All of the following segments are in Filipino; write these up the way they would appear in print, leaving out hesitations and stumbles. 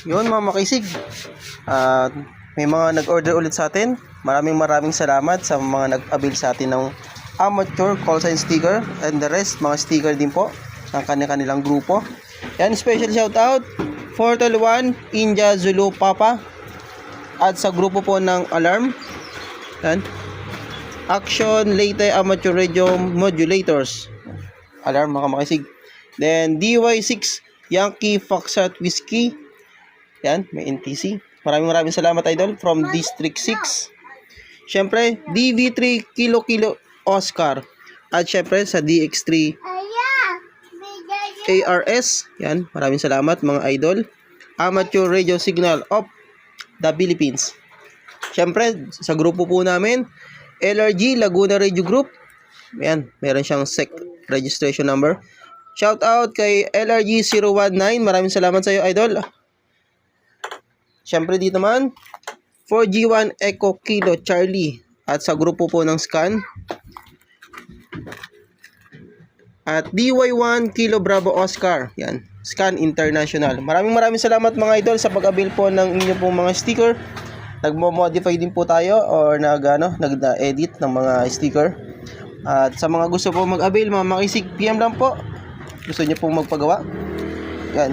Yun mga makisig. May mga nag-order ulit sa atin. Maraming salamat sa mga nag-avail sa atin ng amateur call sign sticker and the rest mga sticker din po ng kanilang grupo. Yan, special shout out Portal 1 India Zulu Papa at sa grupo po ng Alarm. Yan. Action Leyte Amateur Radio Modulators. Alarm mga makisig. Then DY6 Yankee Foxtrot Whiskey. Yan, may NTC. Maraming salamat idol from District 6. Syempre, DV3 Kilo Oscar. At syempre sa DX3 ARS. Yan, maraming salamat mga idol. Amateur Radio Signal of the Philippines. Syempre, sa grupo po namin, LRG Laguna Radio Group. Yan, meron siyang SEC registration number. Shout out kay LRG 019. Maraming salamat sa iyo idol. Syempre dito naman 4G1 Echo Kilo Charlie at sa grupo po ng Scan at DY1 Kilo Bravo Oscar. Yan, Scan International. Maraming salamat mga idol sa pag-avail po ng inyo pong mga sticker. Nagmo-modify din po tayo or nag-edit ng mga sticker. At sa mga gusto po mag-avail, mga makisig, PM lang po. Gusto niyo pong magpagawa. Yan.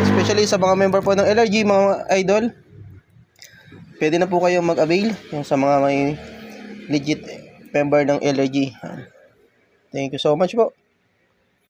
Especially sa mga member po ng LRG, mga idol. Pwede na po kayong mag-avail. Yung sa mga may legit member ng LRG. Thank you so much po.